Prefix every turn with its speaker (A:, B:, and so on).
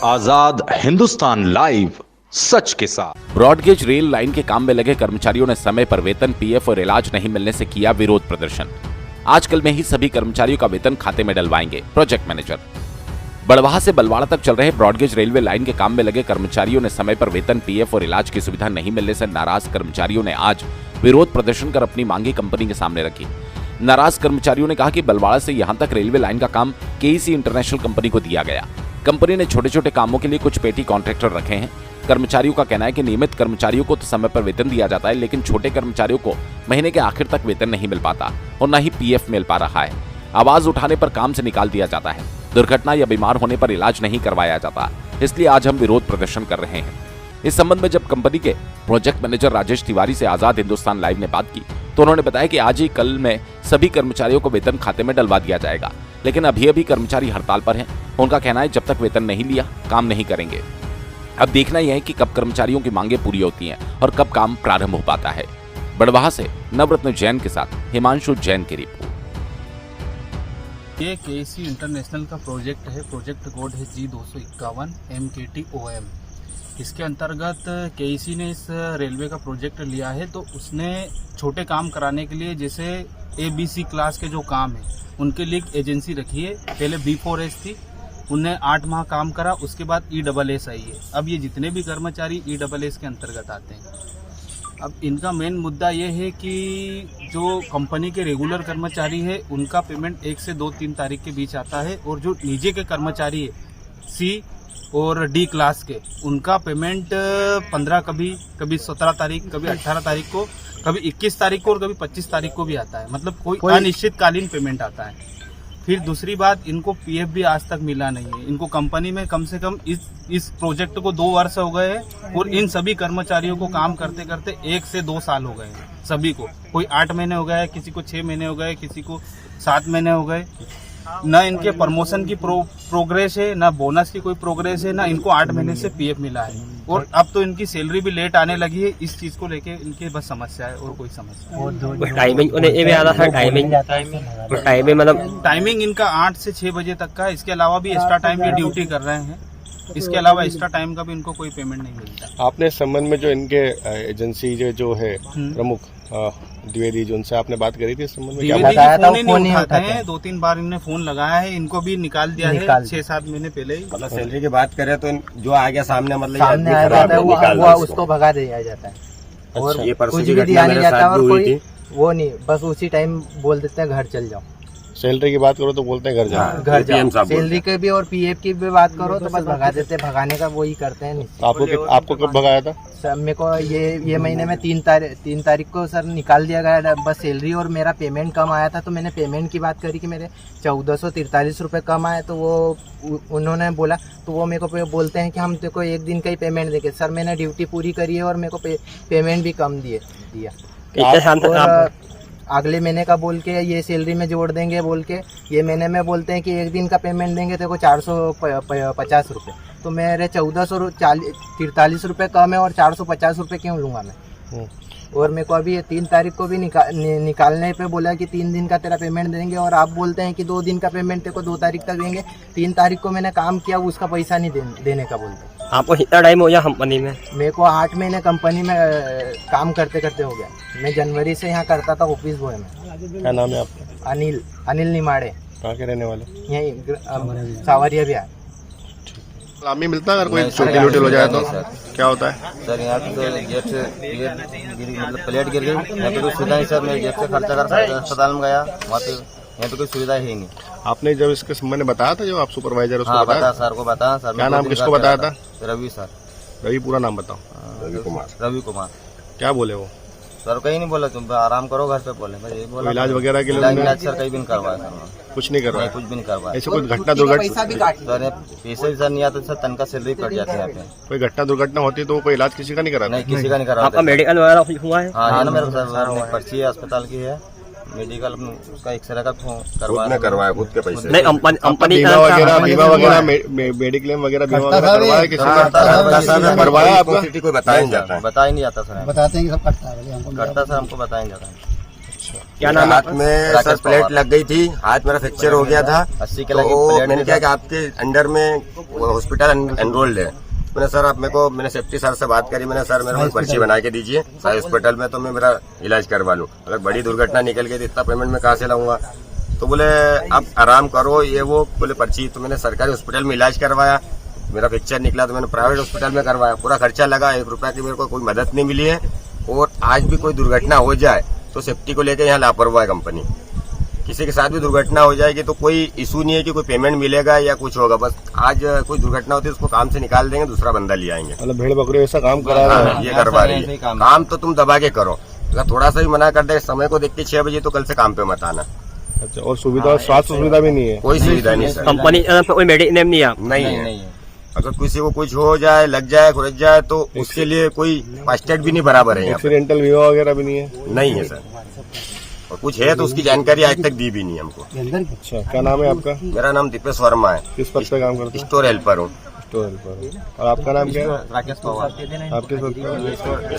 A: आजाद Hindustan live, सच के साथ।
B: Broad gauge rail line के काम में लगे कर्मचारियों ने समय पर वेतन, पीएफ और इलाज नहीं मिलने से किया विरोध प्रदर्शन। आजकल में ही सभी कर्मचारियों का वेतन खाते में डलवाएंगे प्रोजेक्ट मैनेजर। बड़वाह से बलवाड़ा तक चल रहे ब्रॉडगेज रेलवे लाइन के काम में लगे कर्मचारियों ने समय पर वेतन, पीएफ और इलाज की सुविधा नहीं मिलने से नाराज कर्मचारियों ने आज विरोध प्रदर्शन कर अपनी मांगे कंपनी के सामने रखी। नाराज कर्मचारियों ने कहा कि बलवाड़ा से यहां तक रेलवे लाइन का काम केईसी इंटरनेशनल कंपनी को दिया गया। कंपनी ने छोटे छोटे कामों के लिए कुछ पेटी कॉन्ट्रैक्टर रखे हैं। कर्मचारियों का कहना है कि नियमित कर्मचारियों को तो समय पर वेतन दिया जाता है, लेकिन छोटे कर्मचारियों को महीने के आखिर तक वेतन नहीं मिल पाता और न ही पीएफ मिल पा रहा है। आवाज उठाने पर काम से निकाल दिया जाता है। दुर्घटना या बीमार होने पर इलाज नहीं करवाया जाता। इसलिए आज हम विरोध प्रदर्शन कर रहे हैं। इस संबंध में जब कंपनी के प्रोजेक्ट मैनेजर राजेश तिवारी से आजाद हिंदुस्तान लाइव ने बात की तो उन्होंने बताया कि आज ही कल में सभी कर्मचारियों को वेतन खाते में डलवा दिया जाएगा, लेकिन अभी कर्मचारी हड़ताल पर हैं। उनका कहना है जब तक वेतन नहीं लिया काम नहीं करेंगे। अब देखना यह है कि कब कर्मचारियों की मांगे पूरी होती हैं और कब काम प्रारंभ हो पाता है। बड़वाह से नवरत्न जैन के साथ हिमांशु जैन की रिपोर्ट।
C: ये केसी इंटरनेशनल का प्रोजेक्ट है। प्रोजेक्ट कोड है G251 MKTOM। इसके अंतर्गत केसी ने इस रेलवे का प्रोजेक्ट लिया है, तो उसने छोटे काम कराने के लिए जैसे ABC क्लास के जो काम है उनके लिए एक एजेंसी रखी है। पहले B4S थी, उन्हें 8 माह काम करा, उसके बाद ESS आई है। अब ये जितने भी कर्मचारी ESS के अंतर्गत आते हैं। अब इनका मेन मुद्दा ये है कि जो कंपनी के रेगुलर कर्मचारी है उनका पेमेंट 1 से 2-3 तारीख के बीच आता है, और जो नीचे के कर्मचारी है C और D क्लास के, उनका पेमेंट 15 कभी 17 तारीख, कभी 18 तारीख को, कभी 21 तारीख को और कभी 25 तारीख को भी आता है। मतलब कोई अनिश्चितकालीन पेमेंट आता है। फिर दूसरी बात, इनको पीएफ भी आज तक मिला नहीं है। इनको कंपनी में कम से कम इस प्रोजेक्ट को 2 वर्ष हो गए हैं, और इन सभी कर्मचारियों को काम करते करते 1 से 2 साल हो गए हैं सभी को। कोई 8 महीने हो गए, किसी को 6 महीने हो गए, किसी को 7 महीने हो गए। न इनके प्रमोशन की प्रोग्रेस है, न बोनस की कोई प्रोग्रेस है, न इनको 8 महीने से पीएफ मिला है। और अब तो इनकी सैलरी भी लेट आने लगी है। इस चीज को लेके इनकी बस समस्या है और कोई समस्या नहीं। टाइमिंग इनका 8 से 6 बजे तक का। इसके अलावा भी एक्स्ट्रा टाइम ये ड्यूटी कर रहे हैं। इसके अलावा एक्स्ट्रा टाइम का भी इनको कोई पेमेंट नहीं मिलता।
D: आपने इस संबंध में जो इनके एजेंसी जो है प्रमुख द्विवेदी, जो उनसे आपने बात करी थी इस संबंध में? क्या
C: बताया था? फोन नहीं उठाते हैं। 2-3 बार इन्होंने फोन लगाया है। इनको भी निकाल दिया है 6-7 महीने पहले ही।
E: मतलब सैलरी की बात करें तो जो आ गया सामने, मतलब
F: सामने आ जाता है वो उसको भगा दिया जाता है। और
E: ये
F: कुछ भी दिया नहीं जाता, और कोई वो नहीं, बस उसी टाइम बोल देते हैं घर चल जाओ।
D: सैलरी की बात करो तो बोलते हैं घर जाओ।
F: घर जाओ। सैलरी के भी और पीएफ की भी बात करो तो बस भगा देते हैं। भगाने का वही करते हैं।
D: आपको कब भगाया था?
F: सर मेरे को ये महीने में 3 तारीख को सर निकाल दिया गया। बस सैलरी और मेरा पेमेंट कम आया था, तो मैंने पेमेंट की बात करी कि मेरे 1443 रुपये कम आए। तो वो उन्होंने बोला, तो वो मेरे को बोलते हैं कि हम तेरे को 1 दिन का ही पेमेंट देंगे। सर मैंने ड्यूटी पूरी करी है और मेरे को पेमेंट भी कम दिया। अगले महीने का बोल के ये सैलरी में जोड़ देंगे बोल के, ये महीने में बोलते हैं कि 1 दिन का पेमेंट देंगे तेरे को 450 रुपये। तो मेरे 1443 रुपये कम है, और 450 रुपये क्यों लूँगा मैं? और मेरे को अभी 3 तारीख को भी निकालने पे बोला कि 3 दिन का तेरा पेमेंट देंगे, और आप बोलते हैं कि 2 दिन का पेमेंट तेरे को 2 तारीख तक देंगे। 3 तारीख को मैंने काम किया, उसका पैसा नहीं देने का बोलते।
E: आपको कितना टाइम हो गया कंपनी में?
F: मेरे को 8 महीने कंपनी में काम करते करते हो गया। मैं जनवरी से यहाँ करता था ऑफिस बॉय में।
D: क्या नाम है आपका?
F: अनिल निमाड़े।
D: कहाँ के रहने वाले?
F: यही सावरिया बिहार।
D: सलामी मिलता है अगर कोई छोटी लोटी हो जाए तो क्या होता है?
G: सर यहाँ पे तो गेट से मतलब प्लेट गिर गई, यहाँ पे कोई सुविधा नहीं सर। मैं गेट से खर्चा कर सकता, अस्पताल में गया, वहाँ पे यहाँ पे कोई सुविधा है ही नहीं।
D: आपने जब इसके संबंध में बताया था, जो आप सुपरवाइजर उसको
G: हाँ, बताया सर को बताया सर।
D: क्या नाम किसको बताया था?
G: रवि सर।
D: रवि पूरा नाम बताओ।
G: रवि कुमार।
D: क्या बोले वो?
G: सर कहीं नहीं बोला, तुम आराम करो घर पे बोले। मैं यही बोला।
D: इलाज वगैरह के लिए?
G: इलाज सर कहीं भी नहीं करवाया सर।
D: कुछ नहीं करवाया?
G: कुछ भी नहीं करवाया।
D: ऐसे कोई घटना दुर्घटना
F: पैसा भी काट
G: सर पैसे भी सर नहीं आते सर, तनका सैलरी कट जाती है यहाँ पे।
D: कोई घटना दुर्घटना होती है तो कोई इलाज किसी का नहीं कराता?
G: नहीं, किसी का नहीं करवाता।
E: आपका मेडिकल वगैरह हुआ है?
G: हाँ है ना, मेरे सर पर्ची है, अस्पताल की है, मेडिकल उसका एक्सरे का करवाया खुद के पैसे।
E: नहीं, कंपनी
D: बीमा वगैरह मेडिक्लेम वगैरह बीमा वगैरह करवाया किसी का? करवाया आपको?
G: बताया नहीं जाता सर।
F: बताते हैं कि सब
G: करता सर, हमको बताया नहीं जाता।
E: क्या नाम है
G: हाथ में सर प्लेट लग गई थी, हाथ मेरा फ्रैक्चर हो गया था। 80 के तो मैंने क्या कि आपके अंडर में हॉस्पिटल एनरोल्ड है। मैंने सर आप मेरे को, मैंने सेफ्टी सर से बात करी, मैंने सर मेरे को पर्ची बना के दीजिए सारे हॉस्पिटल में, तो मैं मेरा इलाज करवा लूँ। अगर बड़ी दुर्घटना निकल गई तो इतना पेमेंट मैं कहाँ से लाऊंगा। तो बोले आप आराम करो, ये वो बोले पर्ची। तो मैंने सरकारी हॉस्पिटल में इलाज करवाया, मेरा पिक्चर निकला तो मैंने प्राइवेट हॉस्पिटल में करवाया। पूरा खर्चा लगा, 1 रुपया की मेरे को कोई मदद नहीं मिली है। और आज भी कोई दुर्घटना हो जाए तो सेफ्टी को लेकर यहाँ लापरवाह है कंपनी। किसी के साथ भी दुर्घटना हो जाएगी तो कोई इशू नहीं है कि कोई पेमेंट मिलेगा या कुछ होगा। बस आज कोई दुर्घटना होती है उसको काम से निकाल देंगे, दूसरा बंदा ले आएंगे।
D: मतलब भेड़ बकरी ऐसा काम करा रहा है।
G: ये करवा रही है। काम तो तुम दबा के करो, अगर थोड़ा सा भी मना कर दे, समय को देख के 6 बजे तो कल से काम पे मत आना।
D: अच्छा, और सुविधा, स्वास्थ्य सुविधा भी नहीं है?
G: कोई सुविधा नहीं सर,
E: कंपनी कोई मेडिक्लेम नहीं है?
G: नहीं है। अगर किसी को कुछ हो जाए, लग जाए, खुरच जाए तो उसके लिए कोई फर्स्ट एड भी नहीं बराबर है यहाँ पे।
D: एक्सीडेंटल बीमा वगैरह भी नहीं है?
G: नहीं है सर, और कुछ है तो उसकी जानकारी आज तक दी भी नहीं हमको।
D: अच्छा, क्या नाम है आपका?
G: मेरा नाम दीपेश वर्मा है,
D: किस पद पे काम करते हैं?
G: स्टोर हेल्पर हूँ।
D: Store helper. और आपका नाम क्या है?
G: राकेश पवार।
D: आपके साथ